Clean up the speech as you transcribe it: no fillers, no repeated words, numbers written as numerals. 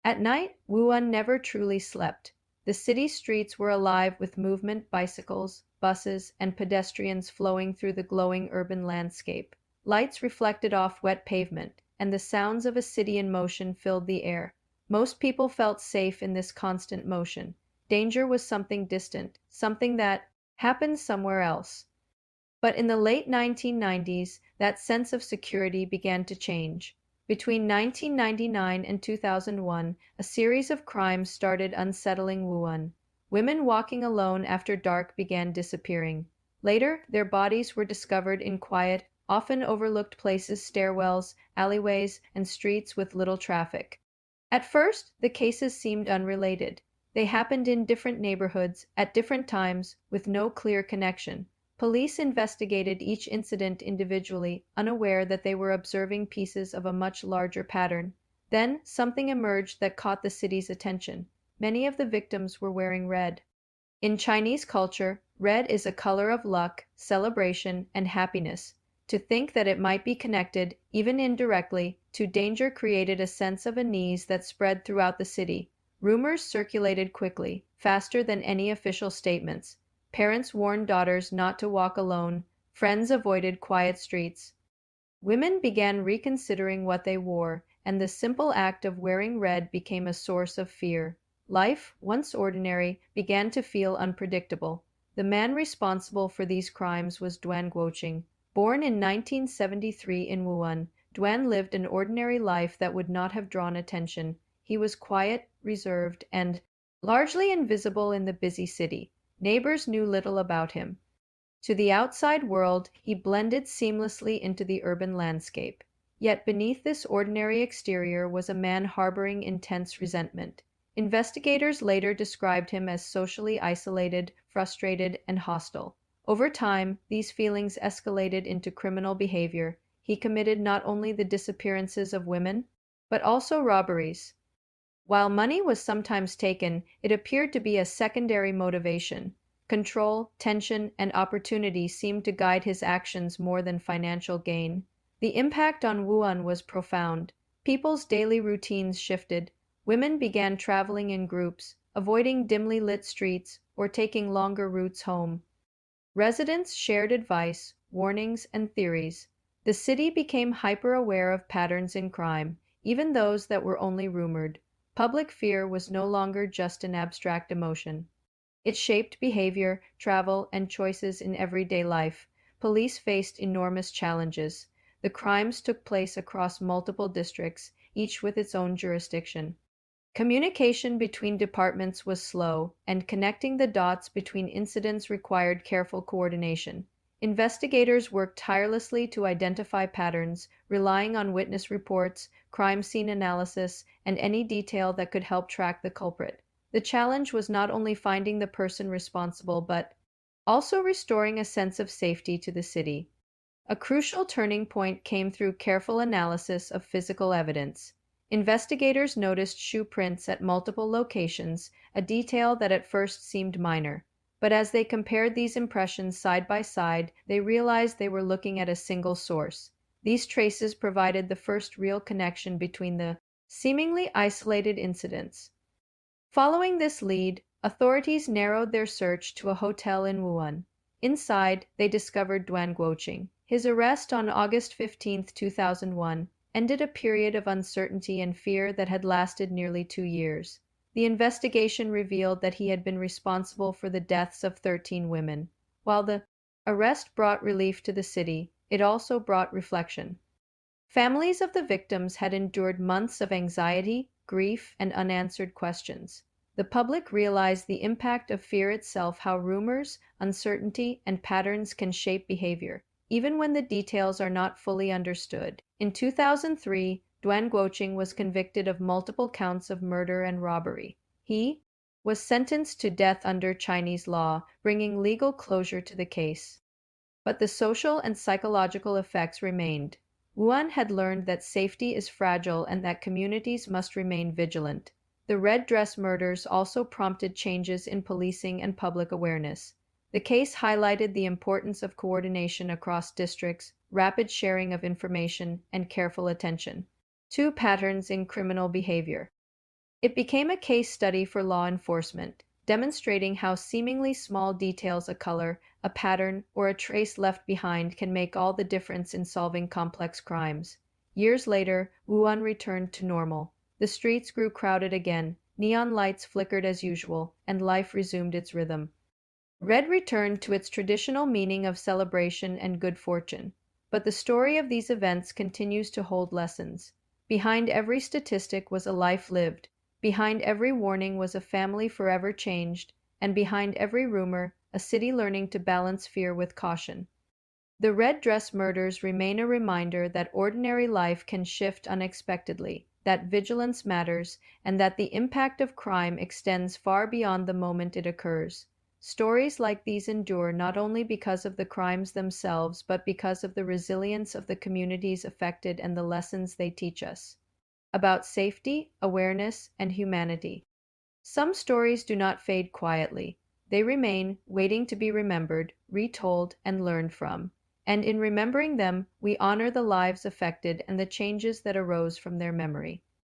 At night, Wuhan never truly slept. The city streets were alive with movement, bicycles, buses, and pedestrians flowing through the glowing urban landscape. Lights reflected off wet pavement, and the sounds of a city in motion filled the air. Most people felt safe in this constant motion. Danger was something distant, something that happened somewhere else. But in the late 1990s, that sense of security began to change. Between 1999 and 2001, a series of crimes started unsettling Wuhan. Women walking alone after dark began disappearing. Later, their bodies were discovered in quiet, often overlooked places, stairwells, alleyways, and streets with little traffic. At first, the cases seemed unrelated. They happened in different neighborhoods, at different times, with no clear connection. Police investigated each incident individually, unaware that they were observing pieces of a much larger pattern. Then, something emerged that caught the city's attention. Many of the victims were wearing red. In Chinese culture, red is a color of luck, celebration, and happiness. To think that it might be connected, even indirectly, to danger created a sense of unease that spread throughout the city. Rumors circulated quickly, faster than any official statements. Parents warned daughters not to walk alone, friends avoided quiet streets. Women began reconsidering what they wore, and the simple act of wearing red became a source of fear. Life, once ordinary, began to feel unpredictable. The man responsible for these crimes was Duan Guoqing. Born in 1973 in Wuhan, Duan lived an ordinary life that would not have drawn attention. He was quiet, reserved, and largely invisible in the busy city. Neighbors knew little about him. To the outside world, he blended seamlessly into the urban landscape. Yet beneath this ordinary exterior was a man harboring intense resentment. Investigators later described him as socially isolated, frustrated, and hostile. Over time, these feelings escalated into criminal behavior. He committed not only the disappearances of women, but also robberies. While money was sometimes taken, it appeared to be a secondary motivation. Control, tension, and opportunity seemed to guide his actions more than financial gain. The impact on Wuhan was profound. People's daily routines shifted. Women began traveling in groups, avoiding dimly lit streets, or taking longer routes home. Residents shared advice, warnings, and theories. The city became hyper-aware of patterns in crime, even those that were only rumored. Public fear was no longer just an abstract emotion. It shaped behavior, travel, and choices in everyday life. Police faced enormous challenges. The crimes took place across multiple districts, each with its own jurisdiction. Communication between departments was slow, and connecting the dots between incidents required careful coordination. Investigators worked tirelessly to identify patterns, relying on witness reports, crime scene analysis, and any detail that could help track the culprit. The challenge was not only finding the person responsible, but also restoring a sense of safety to the city. A crucial turning point came through careful analysis of physical evidence. Investigators noticed shoe prints at multiple locations, a detail that at first seemed minor. But as they compared these impressions side by side, they realized they were looking at a single source. These traces provided the first real connection between the seemingly isolated incidents. Following this lead, authorities narrowed their search to a hotel in Wuhan. Inside, they discovered Duan Guoqing. His arrest on August 15, 2001, ended a period of uncertainty and fear that had lasted nearly 2 years. The investigation revealed that he had been responsible for the deaths of 13 women. While the arrest brought relief to the city, it also brought reflection. Families of the victims had endured months of anxiety, grief, and unanswered questions. The public realized the impact of fear itself, how rumors, uncertainty, and patterns can shape behavior, even when the details are not fully understood. In 2003, Duan Guoqing was convicted of multiple counts of murder and robbery. He was sentenced to death under Chinese law, bringing legal closure to the case. But the social and psychological effects remained. Wuhan had learned that safety is fragile and that communities must remain vigilant. The red dress murders also prompted changes in policing and public awareness. The case highlighted the importance of coordination across districts, rapid sharing of information, and careful attention to patterns in criminal behavior. It became a case study for law enforcement, demonstrating how seemingly small details, a color, a pattern, or a trace left behind, can make all the difference in solving complex crimes. Years later, Wuhan returned to normal. The streets grew crowded again, neon lights flickered as usual, and life resumed its rhythm. Red returned to its traditional meaning of celebration and good fortune. But the story of these events continues to hold lessons. Behind every statistic was a life lived, behind every warning was a family forever changed, and behind every rumor, a city learning to balance fear with caution. The red dress murders remain a reminder that ordinary life can shift unexpectedly, that vigilance matters, and that the impact of crime extends far beyond the moment it occurs. Stories like these endure not only because of the crimes themselves, but because of the resilience of the communities affected and the lessons they teach us about safety, awareness, and humanity. Some stories do not fade quietly. They remain, waiting to be remembered, retold, and learned from. And in remembering them, we honor the lives affected and the changes that arose from their memory.